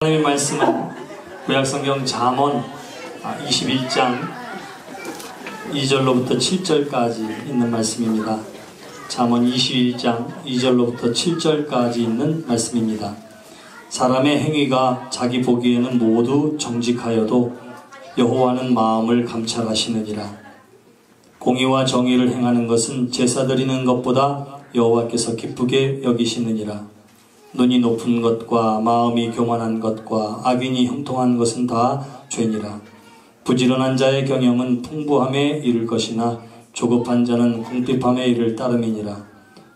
하나님의 말씀은 구약성경 잠언 21장 2절로부터 7절까지 있는 말씀입니다. 잠언 21장 2절로부터 7절까지 있는 말씀입니다. 사람의 행위가 자기 보기에는 모두 정직하여도 여호와는 마음을 감찰하시느니라. 공의와 정의를 행하는 것은 제사 드리는 것보다 여호와께서 기쁘게 여기시느니라. 눈이 높은 것과 마음이 교만한 것과 악인이 형통한 것은 다 죄니라. 부지런한 자의 경영은 풍부함에 이를 것이나 조급한 자는 궁핍함에 이를 따름이니라.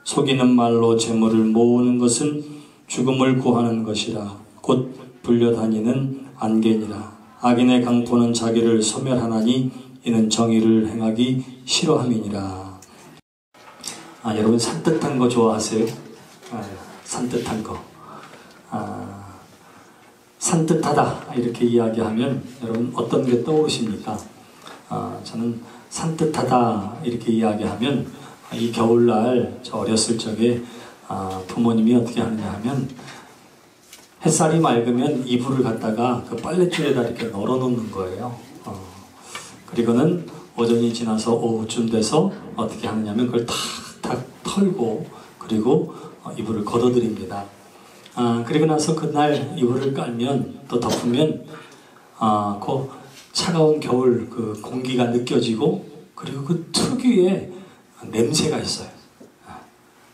속이는 말로 재물을 모으는 것은 죽음을 구하는 것이라. 곧 불려다니는 안개니라. 악인의 강포는 자기를 소멸하나니 이는 정의를 행하기 싫어함이니라. 여러분 산뜻한 거 좋아하세요? 산뜻한 거. 산뜻하다 이렇게 이야기하면 여러분 어떤 게 떠오르십니까? 저는 산뜻하다 이렇게 이야기하면 이 겨울날 저 어렸을 적에 부모님이 어떻게 하느냐 하면 햇살이 맑으면 이불을 갖다가 그 빨랫줄에다 이렇게 널어 놓는 거예요. 그리고는 오전이 지나서 오후쯤 돼서 어떻게 하느냐면 그걸 탁탁 털고 그리고 이불을 걷어드립니다. 그리고 나서 그날 이불을 깔면 또 덮으면 그 차가운 겨울 그 공기가 느껴지고 그리고 그 특유의 냄새가 있어요.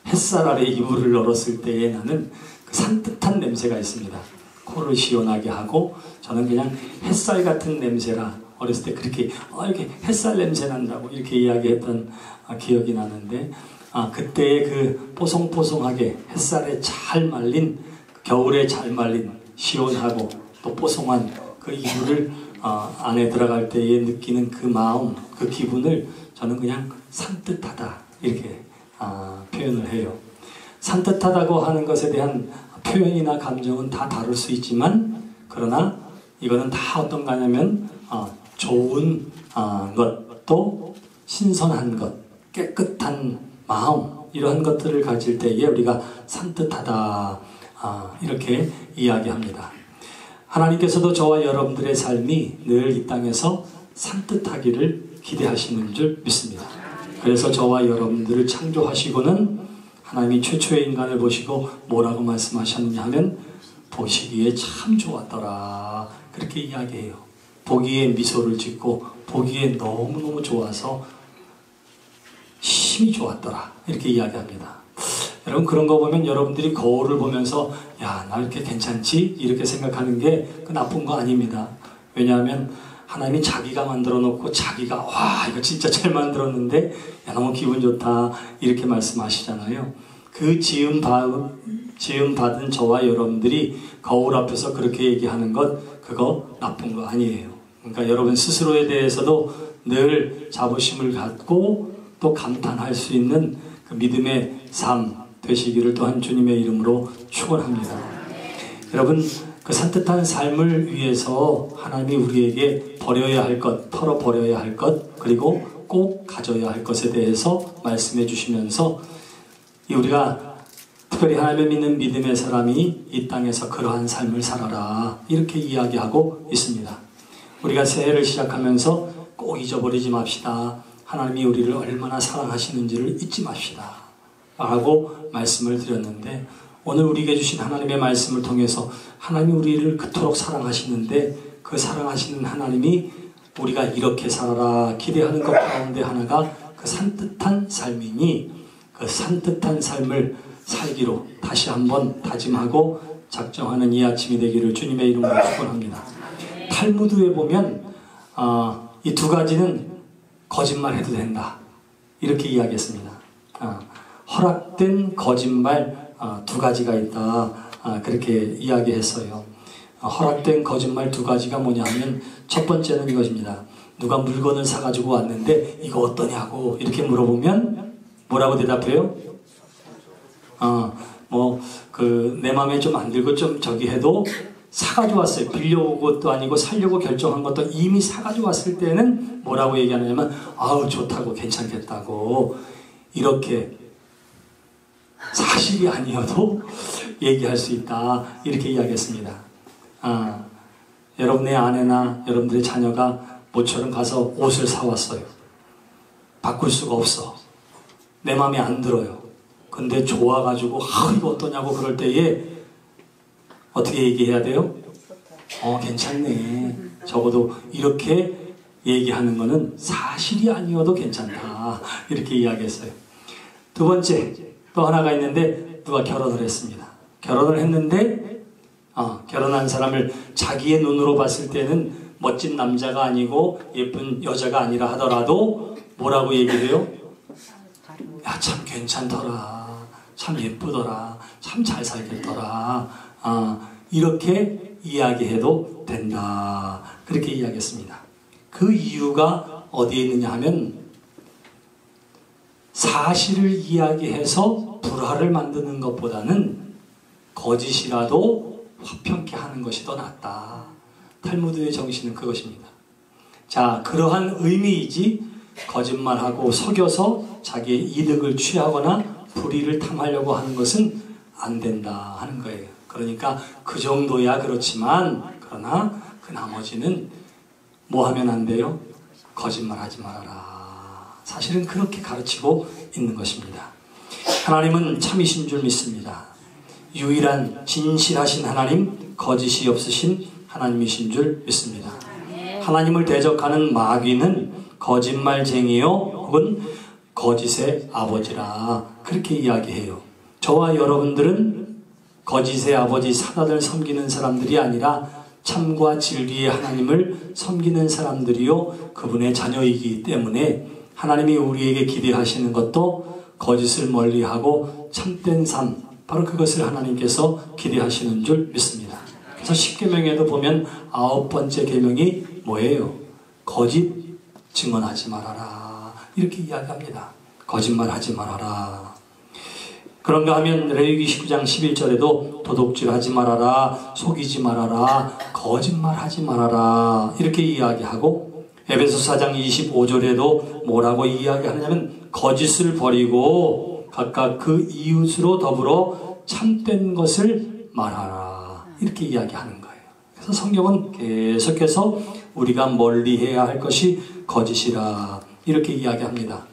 햇살 아래 이불을 널었을 때에 나는 그 산뜻한 냄새가 있습니다. 코를 시원하게 하고 저는 그냥 햇살 같은 냄새라 어렸을 때 그렇게 이렇게 햇살 냄새 난다고 이렇게 이야기했던 기억이 나는데 그때의 그 뽀송뽀송하게 햇살에 잘 말린 겨울에 잘 말린 시원하고 또 뽀송한 그 이불을 안에 들어갈 때에 느끼는 그 마음, 그 기분을 저는 그냥 산뜻하다 이렇게 표현을 해요. 산뜻하다고 하는 것에 대한 표현이나 감정은 다 다를 수 있지만 그러나 이거는 다 어떤 거냐면 좋은 것, 또 신선한 것, 깨끗한 마음 이러한 것들을 가질 때에 우리가 산뜻하다 이렇게 이야기합니다. 하나님께서도 저와 여러분들의 삶이 늘 이 땅에서 산뜻하기를 기대하시는 줄 믿습니다. 그래서 저와 여러분들을 창조하시고는 하나님이 최초의 인간을 보시고 뭐라고 말씀하셨느냐 하면 보시기에 참 좋았더라 그렇게 이야기해요. 보기에 미소를 짓고 보기에 너무너무 좋아서 힘이 좋았더라 이렇게 이야기합니다. 여러분 그런 거 보면 여러분들이 거울을 보면서 야, 나 이렇게 괜찮지? 이렇게 생각하는 게 그 나쁜 거 아닙니다. 왜냐하면 하나님이 자기가 만들어 놓고 자기가 와 이거 진짜 잘 만들었는데 야 너무 기분 좋다 이렇게 말씀하시잖아요. 그 지음 받은 저와 여러분들이 거울 앞에서 그렇게 얘기하는 것 그거 나쁜 거 아니에요. 그러니까 여러분 스스로에 대해서도 늘 자부심을 갖고 또 감탄할 수 있는 그 믿음의 삶 되시기를 또한 주님의 이름으로 축원합니다. 여러분 그 산뜻한 삶을 위해서 하나님이 우리에게 버려야 할 것, 털어버려야 할 것, 그리고 꼭 가져야 할 것에 대해서 말씀해 주시면서 우리가 특별히 하나님을 믿는 믿음의 사람이 이 땅에서 그러한 삶을 살아라 이렇게 이야기하고 있습니다. 우리가 새해를 시작하면서 꼭 잊어버리지 맙시다. 하나님이 우리를 얼마나 사랑하시는지를 잊지 맙시다 라고 말씀을 드렸는데 오늘 우리에게 주신 하나님의 말씀을 통해서 하나님이 우리를 그토록 사랑하시는데 그 사랑하시는 하나님이 우리가 이렇게 살아라 기대하는 것 가운데 하나가 그 산뜻한 삶이니 그 산뜻한 삶을 살기로 다시 한번 다짐하고 작정하는 이 아침이 되기를 주님의 이름으로 축원합니다. 탈무드에 보면 이 두 가지는 거짓말해도 된다 이렇게 이야기했습니다. 허락된 거짓말 두 가지가 있다 그렇게 이야기했어요. 허락된 거짓말 두 가지가 뭐냐 하면 첫 번째는 이것입니다. 누가 물건을 사가지고 왔는데 이거 어떠냐고 이렇게 물어보면 뭐라고 대답해요? 내 마음에 좀 안 들고 좀 저기 해도 사가지고 왔어요. 빌려온 것도 아니고 살려고 결정한 것도 이미 사가지고 왔을 때는 뭐라고 얘기하냐면 아우 좋다고 괜찮겠다고 이렇게 사실이 아니어도 얘기할 수 있다 이렇게 이야기했습니다. 여러분의 아내나 여러분들의 자녀가 모처럼 가서 옷을 사왔어요. 바꿀 수가 없어. 내 마음에 안 들어요. 근데 좋아가지고 이거 어떠냐고 그럴 때에 어떻게 얘기해야 돼요? 괜찮네. 적어도 이렇게 얘기하는 거는 사실이 아니어도 괜찮다. 이렇게 이야기했어요. 두 번째, 또 하나가 있는데 누가 결혼을 했습니다. 결혼을 했는데 결혼한 사람을 자기의 눈으로 봤을 때는 멋진 남자가 아니고 예쁜 여자가 아니라 하더라도 뭐라고 얘기해요? 야, 참 괜찮더라. 참 예쁘더라. 참 잘 살겠더라. 이렇게 이야기해도 된다. 그렇게 이야기했습니다. 그 이유가 어디에 있느냐 하면 사실을 이야기해서 불화를 만드는 것보다는 거짓이라도 화평케 하는 것이 더 낫다. 탈무드의 정신은 그것입니다. 자, 그러한 의미이지 거짓말하고 속여서 자기의 이득을 취하거나 불의를 탐하려고 하는 것은 안 된다 하는 거예요. 그러니까 그 정도야 그렇지만 그러나 그 나머지는 뭐 하면 안 돼요? 거짓말하지 말아라. 사실은 그렇게 가르치고 있는 것입니다. 하나님은 참이신 줄 믿습니다. 유일한 진실하신 하나님, 거짓이 없으신 하나님이신 줄 믿습니다. 하나님을 대적하는 마귀는 거짓말쟁이요 혹은 거짓의 아버지라 그렇게 이야기해요. 저와 여러분들은 거짓의 아버지 사단을 섬기는 사람들이 아니라 참과 진리의 하나님을 섬기는 사람들이요 그분의 자녀이기 때문에 하나님이 우리에게 기대하시는 것도 거짓을 멀리하고 참된 삶, 바로 그것을 하나님께서 기대하시는 줄 믿습니다. 그래서 10계명에도 보면 9번째 계명이 뭐예요? 거짓 증언하지 말아라. 이렇게 이야기합니다. 거짓말하지 말아라. 그런가 하면 레위기 19장 11절에도 도둑질하지 말아라, 속이지 말아라, 거짓말하지 말아라 이렇게 이야기하고 에베소 4장 25절에도 뭐라고 이야기하냐면 거짓을 버리고 각각 그 이웃으로 더불어 참된 것을 말하라 이렇게 이야기하는 거예요. 그래서 성경은 계속해서 우리가 멀리해야 할 것이 거짓이라 이렇게 이야기합니다.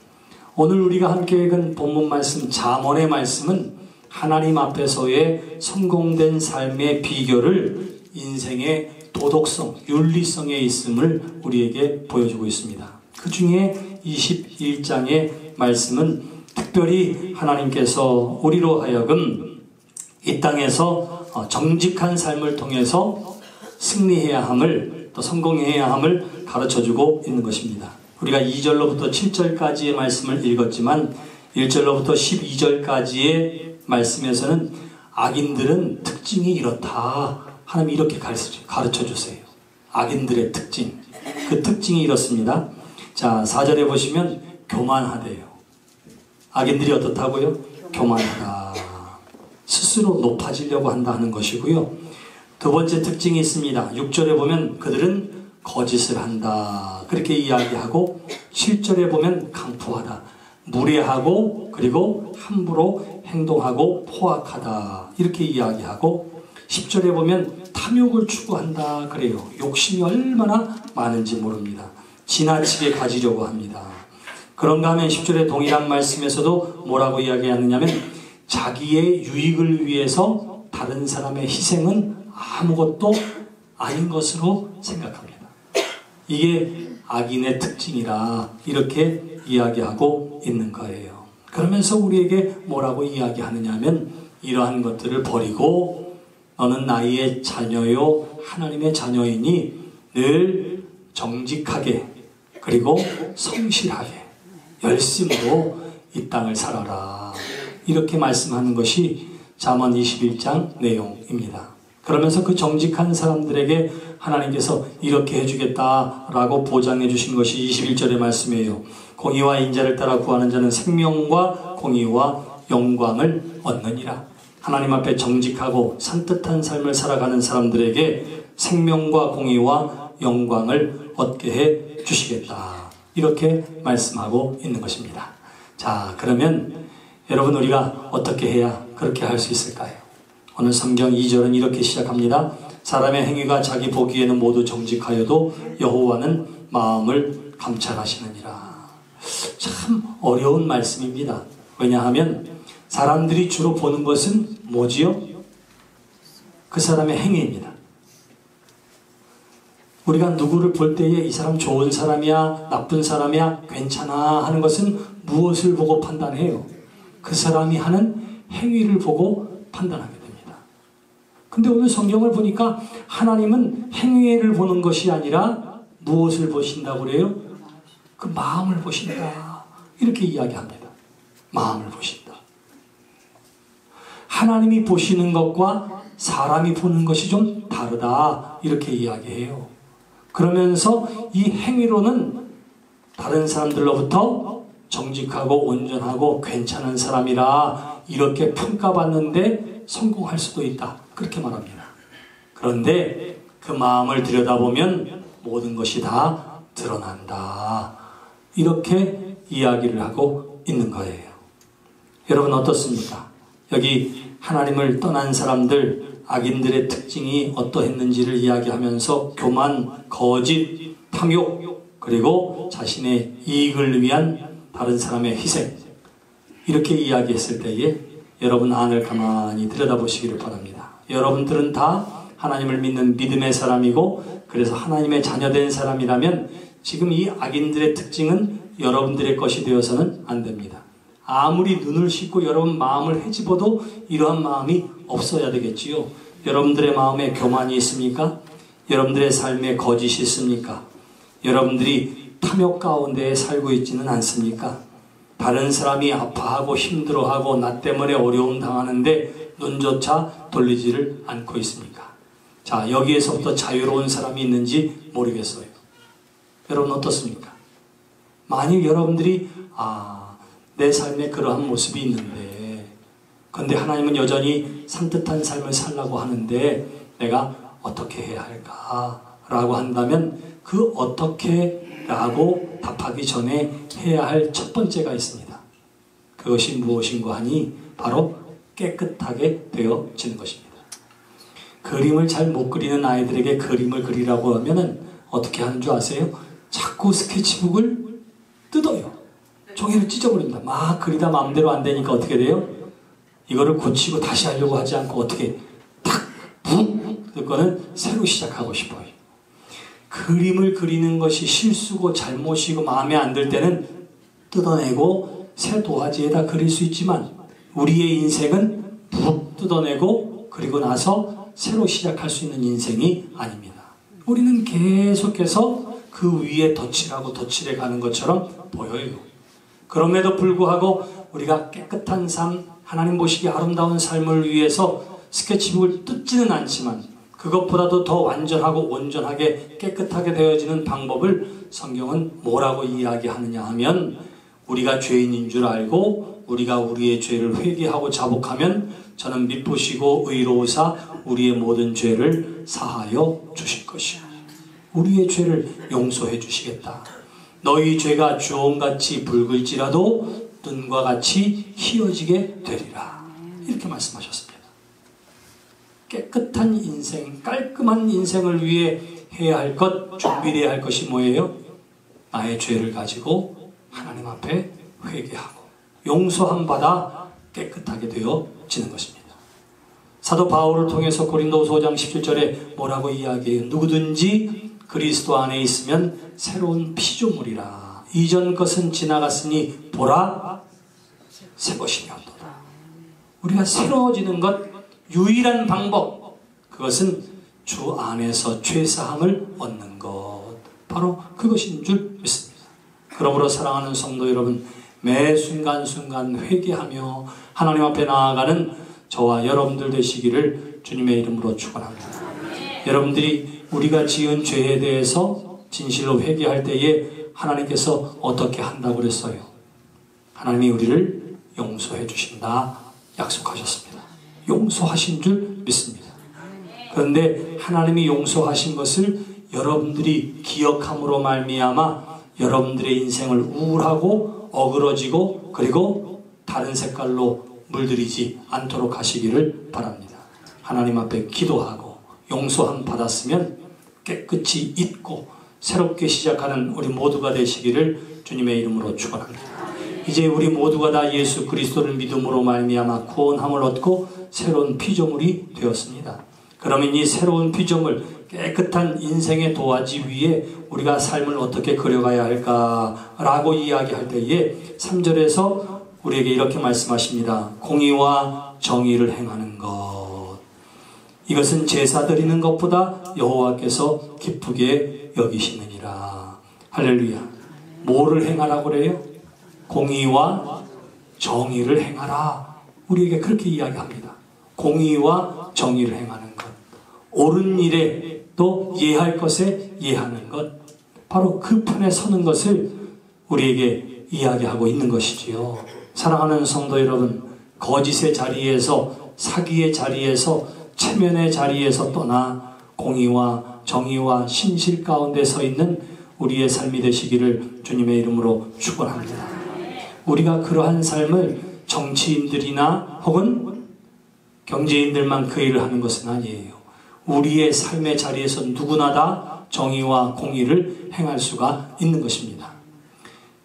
오늘 우리가 함께 읽은 본문 말씀 잠언의 말씀은 하나님 앞에서의 성공된 삶의 비결을 인생의 도덕성, 윤리성에 있음을 우리에게 보여주고 있습니다. 그 중에 21장의 말씀은 특별히 하나님께서 우리로 하여금 이 땅에서 정직한 삶을 통해서 승리해야 함을 또 성공해야 함을 가르쳐주고 있는 것입니다. 우리가 2절로부터 7절까지의 말씀을 읽었지만 1절로부터 12절까지의 말씀에서는 악인들은 특징이 이렇다. 하나님이 이렇게 가르쳐주세요. 악인들의 특징. 그 특징이 이렇습니다. 자, 4절에 보시면 교만하대요. 악인들이 어떻다고요? 교만하다. 스스로 높아지려고 한다는 것이고요. 두 번째 특징이 있습니다. 6절에 보면 그들은 거짓을 한다. 그렇게 이야기하고 7절에 보면 강포하다. 무례하고 그리고 함부로 행동하고 포악하다. 이렇게 이야기하고 10절에 보면 탐욕을 추구한다. 그래요. 욕심이 얼마나 많은지 모릅니다. 지나치게 가지려고 합니다. 그런가 하면 10절의 동일한 말씀에서도 뭐라고 이야기하느냐면 자기의 유익을 위해서 다른 사람의 희생은 아무것도 아닌 것으로 생각합니다. 이게 악인의 특징이라 이렇게 이야기하고 있는 거예요. 그러면서 우리에게 뭐라고 이야기하느냐 하면 이러한 것들을 버리고 너는 나의 자녀요 하나님의 자녀이니 늘 정직하게 그리고 성실하게 열심으로 이 땅을 살아라. 이렇게 말씀하는 것이 잠언 21장 내용입니다. 그러면서 그 정직한 사람들에게 하나님께서 이렇게 해주겠다라고 보장해 주신 것이 21절의 말씀이에요. 공의와 인자를 따라 구하는 자는 생명과 공의와 영광을 얻느니라. 하나님 앞에 정직하고 산뜻한 삶을 살아가는 사람들에게 생명과 공의와 영광을 얻게 해 주시겠다. 이렇게 말씀하고 있는 것입니다. 자, 그러면 여러분 우리가 어떻게 해야 그렇게 할 수 있을까요? 오늘 성경 2절은 이렇게 시작합니다. 사람의 행위가 자기 보기에는 모두 정직하여도 여호와는 마음을 감찰하시느니라. 참 어려운 말씀입니다. 왜냐하면 사람들이 주로 보는 것은 뭐지요? 그 사람의 행위입니다. 우리가 누구를 볼 때에 이 사람 좋은 사람이야, 나쁜 사람이야, 괜찮아 하는 것은 무엇을 보고 판단해요? 그 사람이 하는 행위를 보고 판단하게 됩니다. 근데 오늘 성경을 보니까 하나님은 행위를 보는 것이 아니라 무엇을 보신다고 그래요? 그 마음을 보신다. 이렇게 이야기합니다. 마음을 보신다. 하나님이 보시는 것과 사람이 보는 것이 좀 다르다. 이렇게 이야기해요. 그러면서 이 행위로는 다른 사람들로부터 정직하고 온전하고 괜찮은 사람이라 이렇게 평가받는데 성공할 수도 있다. 그렇게 말합니다. 그런데 그 마음을 들여다보면 모든 것이 다 드러난다. 이렇게 이야기를 하고 있는 거예요. 여러분 어떻습니까? 여기 하나님을 떠난 사람들, 악인들의 특징이 어떠했는지를 이야기하면서 교만, 거짓, 탐욕, 그리고 자신의 이익을 위한 다른 사람의 희생, 이렇게 이야기했을 때에 여러분 안을 가만히 들여다보시기를 바랍니다. 여러분들은 다 하나님을 믿는 믿음의 사람이고 그래서 하나님의 자녀된 사람이라면 지금 이 악인들의 특징은 여러분들의 것이 되어서는 안 됩니다. 아무리 눈을 씻고 여러분 마음을 헤집어도 이러한 마음이 없어야 되겠지요. 여러분들의 마음에 교만이 있습니까? 여러분들의 삶에 거짓이 있습니까? 여러분들이 탐욕 가운데 살고 있지는 않습니까? 다른 사람이 아파하고 힘들어하고 나 때문에 어려움 당하는데 눈조차 돌리지를 않고 있습니까? 자, 여기에서부터 자유로운 사람이 있는지 모르겠어요. 여러분 어떻습니까? 만일 여러분들이 내 삶에 그러한 모습이 있는데 그런데 하나님은 여전히 산뜻한 삶을 살라고 하는데 내가 어떻게 해야 할까? 라고 한다면 그 어떻게 라고 답하기 전에 해야 할 첫 번째가 있습니다. 그것이 무엇인가 하니 바로 깨끗하게 되어지는 것입니다. 그림을 잘 못 그리는 아이들에게 그림을 그리라고 하면은 어떻게 하는 줄 아세요? 자꾸 스케치북을 뜯어요. 종이를 찢어버립니다. 막 그리다 마음대로 안 되니까 어떻게 돼요? 이거를 고치고 다시 하려고 하지 않고 어떻게 탁 그거는 새로 시작하고 싶어요. 그림을 그리는 것이 실수고 잘못이고 마음에 안 들 때는 뜯어내고 새 도화지에다 그릴 수 있지만 우리의 인생은 푹 뜯어내고 그리고 나서 새로 시작할 수 있는 인생이 아닙니다. 우리는 계속해서 그 위에 덧칠하고 덧칠해 가는 것처럼 보여요. 그럼에도 불구하고 우리가 깨끗한 삶, 하나님 보시기에 아름다운 삶을 위해서 스케치북을 뜯지는 않지만 그것보다도 더 완전하고 온전하게 깨끗하게 되어지는 방법을 성경은 뭐라고 이야기하느냐 하면 우리가 죄인인 줄 알고 우리가 우리의 죄를 회개하고 자복하면 저는 미쁘시고 의로우사 우리의 모든 죄를 사하여 주실 것이요. 우리의 죄를 용서해 주시겠다. 너희 죄가 주홍같이 붉을지라도 눈과 같이 희어지게 되리라. 이렇게 말씀하셨습니다. 깨끗한 인생, 깔끔한 인생을 위해 해야 할 것, 준비해야 할 것이 뭐예요? 나의 죄를 가지고 하나님 앞에 회개하고 용서함 받아 깨끗하게 되어지는 것입니다. 사도 바울을 통해서 고린도후서 5장 17절에 뭐라고 이야기해요? 누구든지 그리스도 안에 있으면 새로운 피조물이라. 이전 것은 지나갔으니 보라 새 것이 되었도다. 우리가 새로워지는 것 유일한 방법, 그것은 주 안에서 죄사함을 얻는 것, 바로 그것인 줄 믿습니다. 그러므로 사랑하는 성도 여러분, 매 순간순간 회개하며 하나님 앞에 나아가는 저와 여러분들 되시기를 주님의 이름으로 축원합니다. 여러분들이 우리가 지은 죄에 대해서 진실로 회개할 때에 하나님께서 어떻게 한다고 그랬어요? 하나님이 우리를 용서해 주신다 약속하셨습니다. 용서하신 줄 믿습니다. 그런데 하나님이 용서하신 것을 여러분들이 기억함으로 말미암아 여러분들의 인생을 우울하고 어그러지고 그리고 다른 색깔로 물들이지 않도록 하시기를 바랍니다. 하나님 앞에 기도하고 용서함 받았으면 깨끗이 잊고 새롭게 시작하는 우리 모두가 되시기를 주님의 이름으로 축원합니다. 이제 우리 모두가 다 예수 그리스도를 믿음으로 말미암아 구원함을 얻고 새로운 피조물이 되었습니다. 그러면 이 새로운 피조물, 깨끗한 인생의 도화지 위에 우리가 삶을 어떻게 그려가야 할까라고 이야기할 때에 3절에서 우리에게 이렇게 말씀하십니다. 공의와 정의를 행하는 것. 이것은 제사 드리는 것보다 여호와께서 기쁘게 여기시느니라. 할렐루야. 뭐를 행하라고 그래요? 공의와 정의를 행하라. 우리에게 그렇게 이야기합니다. 공의와 정의를 행하는 것. 옳은 일에 또 예할 것에 예하는 것. 바로 그 편에 서는 것을 우리에게 이야기하고 있는 것이지요. 사랑하는 성도 여러분, 거짓의 자리에서, 사기의 자리에서, 체면의 자리에서 떠나 공의와 정의와 신실 가운데 서 있는 우리의 삶이 되시기를 주님의 이름으로 축원합니다. 우리가 그러한 삶을 정치인들이나 혹은 경제인들만 그 일을 하는 것은 아니에요. 우리의 삶의 자리에서 누구나 다 정의와 공의를 행할 수가 있는 것입니다.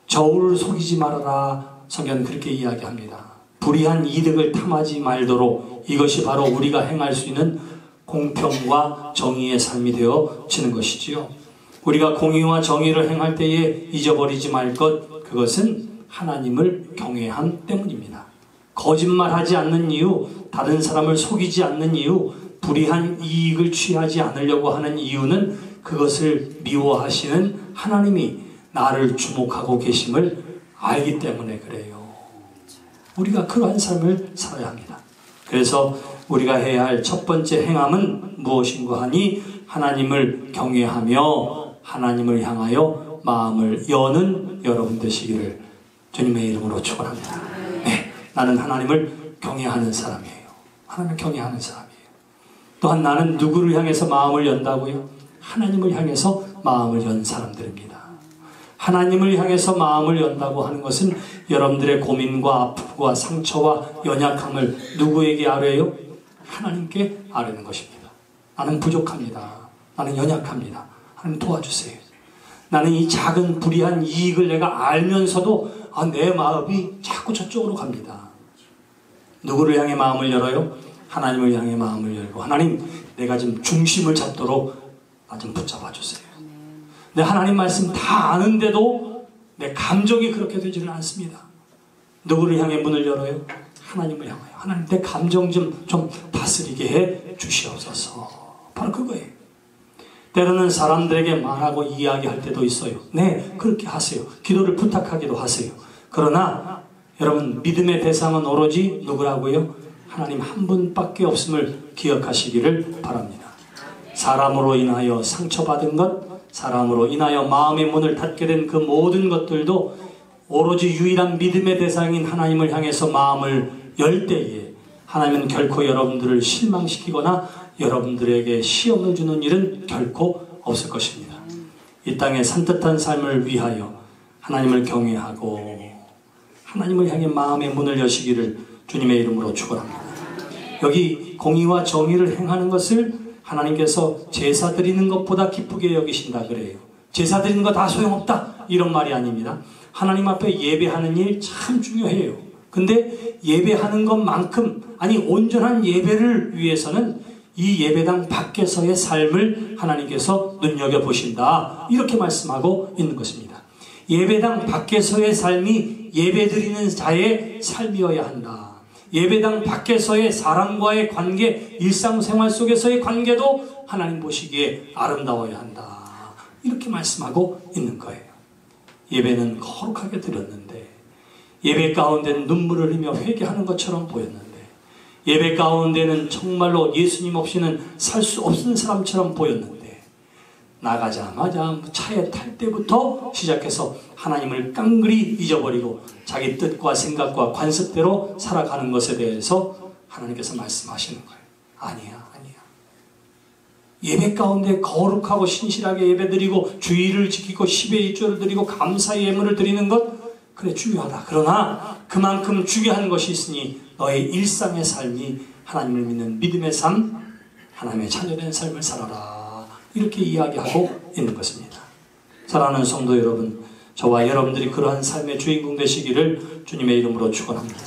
저울을 속이지 말아라. 성경은 그렇게 이야기합니다. 불의한 이득을 탐하지 말도록 이것이 바로 우리가 행할 수 있는 공평과 정의의 삶이 되어지는 것이지요. 우리가 공의와 정의를 행할 때에 잊어버리지 말 것, 그것은 하나님을 경외함 때문입니다. 거짓말하지 않는 이유, 다른 사람을 속이지 않는 이유, 불의한 이익을 취하지 않으려고 하는 이유는 그것을 미워하시는 하나님이 나를 주목하고 계심을 알기 때문에 그래요. 우리가 그러한 삶을 살아야 합니다. 그래서 우리가 해야 할 첫 번째 행함은 무엇인가 하니 하나님을 경외하며 하나님을 향하여 마음을 여는 여러분 되시기를 주님의 이름으로 축원합니다. 네, 나는 하나님을 경외하는 사람이에요. 하나님을 경외하는 사람이에요. 또한 나는 누구를 향해서 마음을 연다고요? 하나님을 향해서 마음을 연 사람들입니다. 하나님을 향해서 마음을 연다고 하는 것은 여러분들의 고민과 아픔과 상처와 연약함을 누구에게 아뢰요? 하나님께 아뢰는 것입니다. 나는 부족합니다. 나는 연약합니다. 하나님 도와주세요. 나는 이 작은 불의한 이익을 내가 알면서도 내 마음이 자꾸 저쪽으로 갑니다. 누구를 향해 마음을 열어요? 하나님을 향해 마음을 열고, 하나님 내가 좀 중심을 잡도록 나 좀 붙잡아 주세요. 내 하나님 말씀 다 아는데도 내 감정이 그렇게 되지는 않습니다. 누구를 향해 문을 열어요? 하나님을 향하여. 하나님 내 감정 좀 다스리게 해 주시옵소서. 바로 그거예요. 때로는 사람들에게 말하고 이야기할 때도 있어요. 네, 그렇게 하세요. 기도를 부탁하기도 하세요. 그러나 여러분, 믿음의 대상은 오로지 누구라고요? 하나님 한 분밖에 없음을 기억하시기를 바랍니다. 사람으로 인하여 상처받은 것, 사람으로 인하여 마음의 문을 닫게 된 그 모든 것들도 오로지 유일한 믿음의 대상인 하나님을 향해서 마음을 열 때에 하나님은 결코 여러분들을 실망시키거나 여러분들에게 시험을 주는 일은 결코 없을 것입니다. 이 땅의 산뜻한 삶을 위하여 하나님을 경외하고 하나님을 향해 마음의 문을 여시기를 주님의 이름으로 축원합니다. 여기 공의와 정의를 행하는 것을 하나님께서 제사 드리는 것보다 기쁘게 여기신다 그래요. 제사 드리는 거 다 소용없다 이런 말이 아닙니다. 하나님 앞에 예배하는 일 참 중요해요. 근데 예배하는 것만큼, 아니 온전한 예배를 위해서는 이 예배당 밖에서의 삶을 하나님께서 눈여겨보신다 이렇게 말씀하고 있는 것입니다. 예배당 밖에서의 삶이 예배드리는 자의 삶이어야 한다. 예배당 밖에서의 사람과의 관계, 일상생활 속에서의 관계도 하나님 보시기에 아름다워야 한다. 이렇게 말씀하고 있는 거예요. 예배는 거룩하게 드렸는데, 예배 가운데는 눈물을 흘리며 회개하는 것처럼 보였는데, 예배 가운데는 정말로 예수님 없이는 살 수 없는 사람처럼 보였는데, 나가자마자 차에 탈 때부터 시작해서 하나님을 깡그리 잊어버리고 자기 뜻과 생각과 관습대로 살아가는 것에 대해서 하나님께서 말씀하시는 거예요. 아니야. 예배 가운데 거룩하고 신실하게 예배드리고 주의를 지키고 10의 1조를 드리고 감사의 예물을 드리는 것, 그래 중요하다. 그러나 그만큼 중요한 것이 있으니 너의 일상의 삶이 하나님을 믿는 믿음의 삶, 하나님의 자녀된 삶을 살아라. 이렇게 이야기하고 있는 것입니다. 사랑하는 성도 여러분, 저와 여러분들이 그러한 삶의 주인공 되시기를 주님의 이름으로 축원합니다.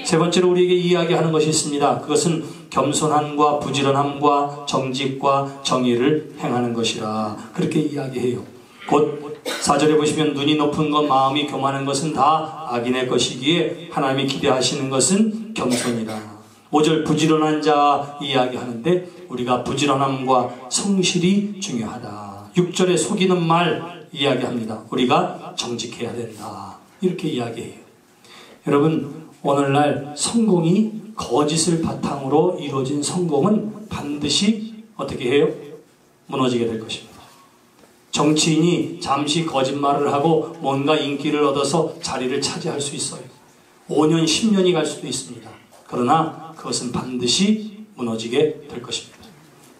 세 번째로 우리에게 이야기하는 것이 있습니다. 그것은 겸손함과 부지런함과 정직과 정의를 행하는 것이라 그렇게 이야기해요. 곧 4절에 보시면 눈이 높은 것 마음이 교만한 것은 다 악인의 것이기에 하나님이 기대하시는 것은 겸손이라. 5절 부지런한 자 이야기하는데 우리가 부지런함과 성실이 중요하다. 6절에 속이는 말 이야기합니다. 우리가 정직해야 된다. 이렇게 이야기해요. 여러분, 오늘날 성공이 거짓을 바탕으로 이루어진 성공은 반드시 어떻게 해요? 무너지게 될 것입니다. 정치인이 잠시 거짓말을 하고 뭔가 인기를 얻어서 자리를 차지할 수 있어요. 5년, 10년이 갈 수도 있습니다. 그러나 그것은 반드시 무너지게 될 것입니다.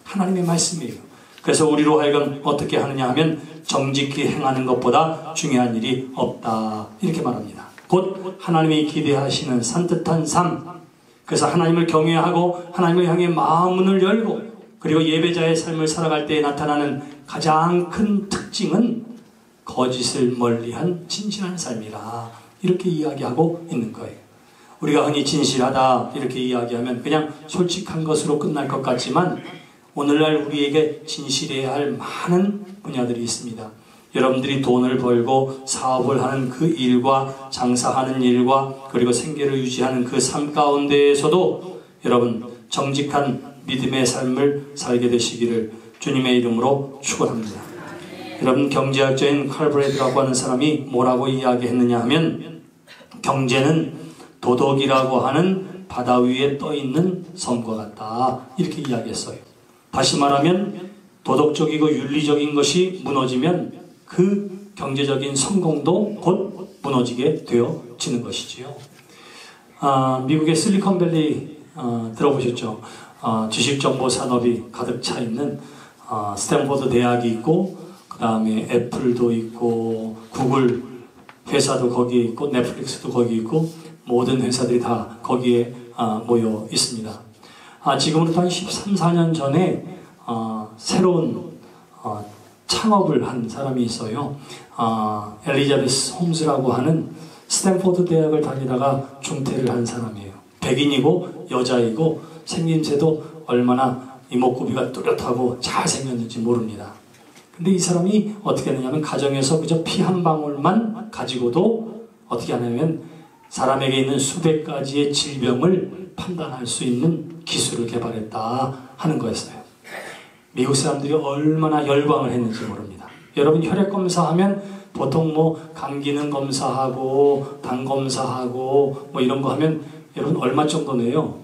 하나님의 말씀이에요. 그래서 우리로 하여금 어떻게 하느냐 하면 정직히 행하는 것보다 중요한 일이 없다. 이렇게 말합니다. 곧 하나님이 기대하시는 산뜻한 삶, 그래서 하나님을 경외하고 하나님을 향해 마음문을 열고 그리고 예배자의 삶을 살아갈 때에 나타나는 가장 큰 특징은 거짓을 멀리한 진실한 삶이라 이렇게 이야기하고 있는 거예요. 우리가 흔히 진실하다 이렇게 이야기하면 그냥 솔직한 것으로 끝날 것 같지만 오늘날 우리에게 진실해야 할 많은 분야들이 있습니다. 여러분들이 돈을 벌고 사업을 하는 그 일과 장사하는 일과 그리고 생계를 유지하는 그 삶 가운데에서도 여러분 정직한 믿음의 삶을 살게 되시기를 주님의 이름으로 축원합니다. 여러분 경제학자인 칼브레드라고 하는 사람이 뭐라고 이야기했느냐 하면 경제는 도덕이라고 하는 바다 위에 떠있는 섬과 같다 이렇게 이야기했어요. 다시 말하면 도덕적이고 윤리적인 것이 무너지면 그 경제적인 성공도 곧 무너지게 되어지는 것이지요. 미국의 실리콘밸리 들어보셨죠? 지식정보 산업이 가득 차 있는 스탠포드 대학이 있고 그 다음에 애플도 있고 구글 회사도 거기에 있고 넷플릭스도 거기 있고 모든 회사들이 다 거기에 모여 있습니다. 지금으로부터 한 13, 14년 전에 새로운 창업을 한 사람이 있어요. 엘리자베스 홈즈라고 하는 스탠포드 대학을 다니다가 중퇴를 한 사람이에요. 백인이고 여자이고 생김새도 얼마나 이목구비가 뚜렷하고 잘생겼는지 모릅니다. 근데 이 사람이 어떻게 하느냐면 가정에서 그저 피 한 방울만 가지고도 어떻게 하냐면 사람에게 있는 수백 가지의 질병을 판단할 수 있는 기술을 개발했다 하는 거였어요. 미국 사람들이 얼마나 열광을 했는지 모릅니다. 여러분 혈액 검사하면 보통 뭐 감기능 검사하고 당 검사하고 뭐 이런 거 하면 여러분 얼마 정도 내요?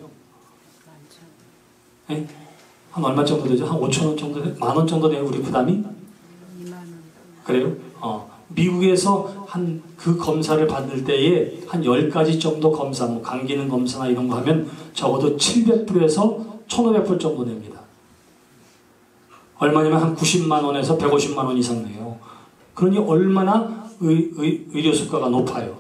네? 한 얼마 정도 되죠? 한 5,000원 정도, 10,000원 정도 내요 우리 부담이? 2만 원. 그래요? 미국에서 한 그 검사를 받을 때에 한 10가지 정도 검사, 뭐 감기능 검사나 이런 거 하면 적어도 700불에서 1,500불 정도 냅니다. 얼마냐면 한 90만 원에서 150만 원 이상 내요. 그러니 얼마나 의료 수가가 높아요.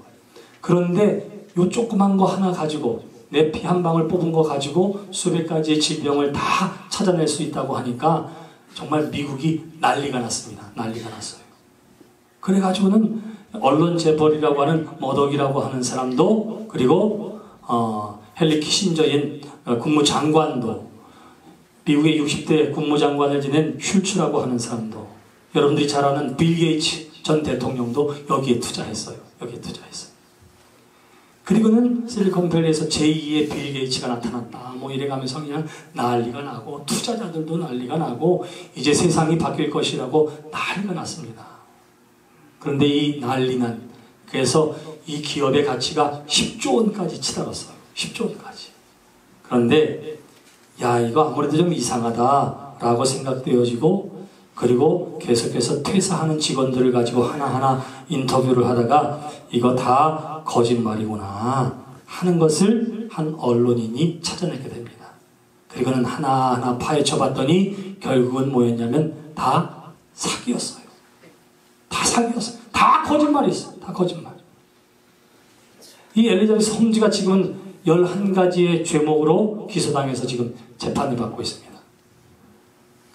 그런데 요 조그만 거 하나 가지고 내 피 한 방울 뽑은 거 가지고 수백 가지의 질병을 다 찾아낼 수 있다고 하니까 정말 미국이 난리가 났습니다. 난리가 났어요. 그래가지고는 언론 재벌이라고 하는 머덕이라고 하는 사람도 그리고 헨리 키신저인 국무장관도 미국의 60대 국무장관을 지낸 슐츠라고 하는 사람도 여러분들이 잘 아는 빌 게이츠 전 대통령도 여기에 투자했어요. 여기에 투자했어요. 그리고는 실리콘밸리에서 제2의 빌 게이츠가 나타났다. 뭐 이래가면서 그냥 난리가 나고 투자자들도 난리가 나고 이제 세상이 바뀔 것이라고 난리가 났습니다. 그런데 이 난리난 그래서 이 기업의 가치가 10조 원까지 치달았어요. 10조 원까지. 그런데 야 이거 아무래도 좀 이상하다라고 생각되어지고 그리고 계속해서 퇴사하는 직원들을 가지고 하나하나 인터뷰를 하다가 이거 다 거짓말이구나 하는 것을 한 언론인이 찾아내게 됩니다. 그리고는 하나하나 파헤쳐 봤더니 결국은 뭐였냐면 다 사기였어요. 다 사기였어요. 다 거짓말이었어요. 다 거짓말. 이 엘리자베스 홈즈가 지금은 11가지의 죄목으로 기소당해서 지금 재판을 받고 있습니다.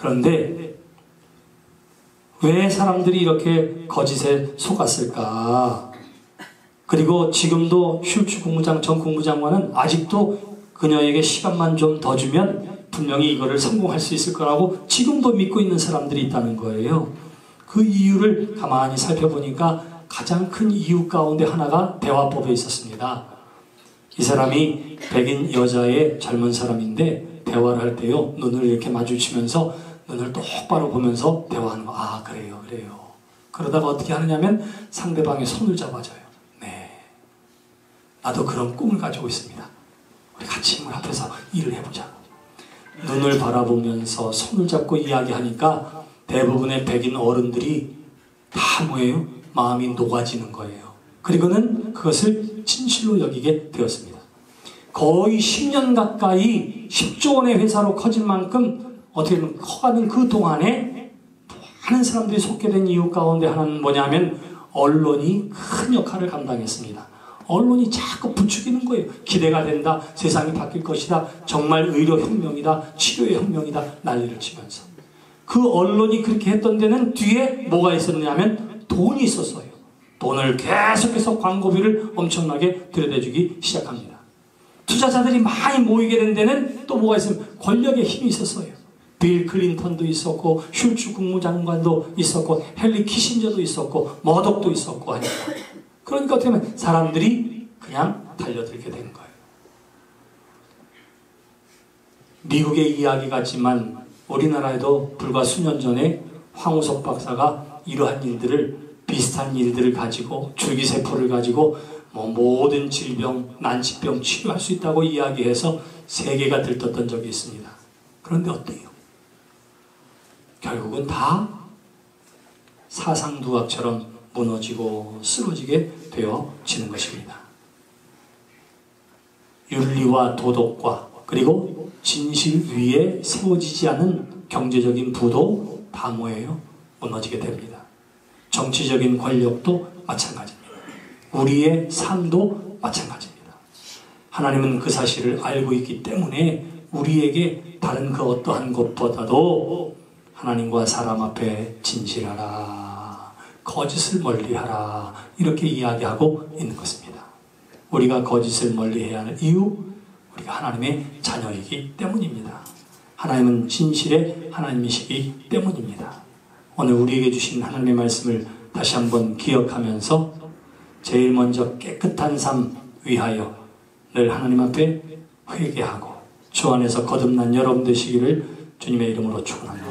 그런데 왜 사람들이 이렇게 거짓에 속았을까? 그리고 지금도 슐츠 국무장, 전 국무장관은 아직도 그녀에게 시간만 좀 더 주면 분명히 이거를 성공할 수 있을 거라고 지금도 믿고 있는 사람들이 있다는 거예요. 그 이유를 가만히 살펴보니까 가장 큰 이유 가운데 하나가 대화법에 있었습니다. 이 사람이 백인 여자의 젊은 사람인데 대화를 할 때요, 눈을 이렇게 마주치면서 눈을 똑바로 보면서 대화하는 거. 아, 그래요, 그래요. 그러다가 어떻게 하느냐면 상대방의 손을 잡아줘요. 네, 나도 그런 꿈을 가지고 있습니다. 우리 같이 힘을 합해서 일을 해보자. 눈을 바라보면서 손을 잡고 이야기하니까 대부분의 백인 어른들이 다 뭐예요? 마음이 녹아지는 거예요. 그리고는 그것을 진실로 여기게 되었습니다. 거의 10년 가까이 10조 원의 회사로 커질 만큼 어떻게 보면 커가는 그 동안에 많은 사람들이 속게 된 이유 가운데 하나는 뭐냐면 언론이 큰 역할을 감당했습니다. 언론이 자꾸 부추기는 거예요. 기대가 된다. 세상이 바뀔 것이다. 정말 의료혁명이다. 치료의 혁명이다. 난리를 치면서. 그 언론이 그렇게 했던 데는 뒤에 뭐가 있었냐면 돈이 있었어요. 돈을 계속해서 광고비를 엄청나게 들여대주기 시작합니다. 투자자들이 많이 모이게 된 데는 또 뭐가 있으면 권력의 힘이 있었어요. 빌 클린턴도 있었고 슐츠 국무장관도 있었고 헨리 키신저도 있었고 머독도 있었고 하니까. 그러니까 어떻게 보면 사람들이 그냥 달려들게 된 거예요. 미국의 이야기 같지만 우리나라에도 불과 수년 전에 황우석 박사가 이러한 일들을, 비슷한 일들을 가지고 줄기세포를 가지고 모든 질병, 난치병 치료할 수 있다고 이야기해서 세계가 들떴던 적이 있습니다. 그런데 어때요? 결국은 다 사상두각처럼 무너지고 쓰러지게 되어지는 것입니다. 윤리와 도덕과 그리고 진실 위에 세워지지 않은 경제적인 부도 다 뭐예요? 무너지게 됩니다. 정치적인 권력도 마찬가지입니다. 우리의 삶도 마찬가지입니다. 하나님은 그 사실을 알고 있기 때문에 우리에게 다른 그 어떠한 것보다도 하나님과 사람 앞에 진실하라, 거짓을 멀리하라, 이렇게 이야기하고 있는 것입니다. 우리가 거짓을 멀리해야 하는 이유, 우리가 하나님의 자녀이기 때문입니다. 하나님은 진실의 하나님이시기 때문입니다. 오늘 우리에게 주신 하나님의 말씀을 다시 한번 기억하면서 제일 먼저 깨끗한 삶 위하여 늘 하나님 앞에 회개하고 주 안에서 거듭난 여러분 되시기를 주님의 이름으로 축원합니다.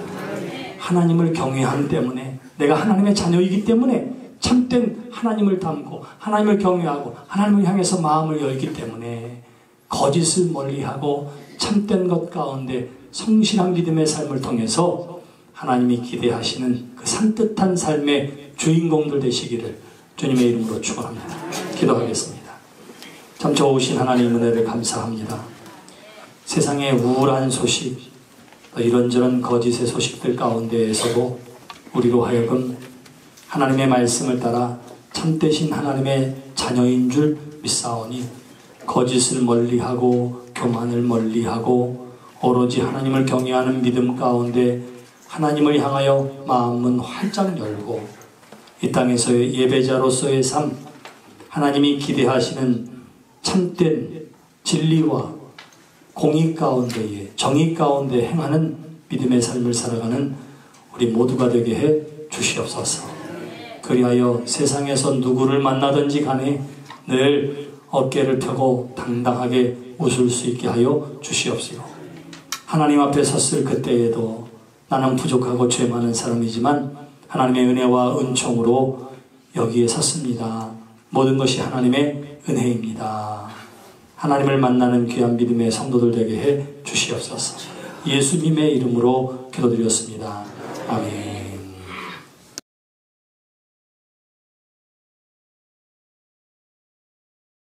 하나님을 경외함 때문에, 내가 하나님의 자녀이기 때문에 참된 하나님을 닮고 하나님을 경외하고 하나님을 향해서 마음을 열기 때문에 거짓을 멀리하고 참된 것 가운데 성실한 믿음의 삶을 통해서 하나님이 기대하시는 그 산뜻한 삶의 주인공들 되시기를 주님의 이름으로 축원합니다. 기도하겠습니다. 참 좋으신 하나님 은혜를 감사합니다. 세상의 우울한 소식, 이런저런 거짓의 소식들 가운데에서도 우리로 하여금 하나님의 말씀을 따라 참되신 하나님의 자녀인 줄 믿사오니 거짓을 멀리하고 교만을 멀리하고 오로지 하나님을 경외하는 믿음 가운데 하나님을 향하여 마음은 활짝 열고 이 땅에서의 예배자로서의 삶, 하나님이 기대하시는 참된 진리와 공의 가운데에, 정의 가운데 행하는 믿음의 삶을 살아가는 우리 모두가 되게 해 주시옵소서. 그리하여 세상에서 누구를 만나든지 간에 늘 어깨를 펴고 당당하게 웃을 수 있게 하여 주시옵시고, 하나님 앞에 섰을 그때에도 나는 부족하고 죄 많은 사람이지만 하나님의 은혜와 은총으로 여기에 섰습니다. 모든 것이 하나님의 은혜입니다. 하나님을 만나는 귀한 믿음의 성도들 되게 해 주시옵소서. 예수님의 이름으로 기도드렸습니다. 아멘.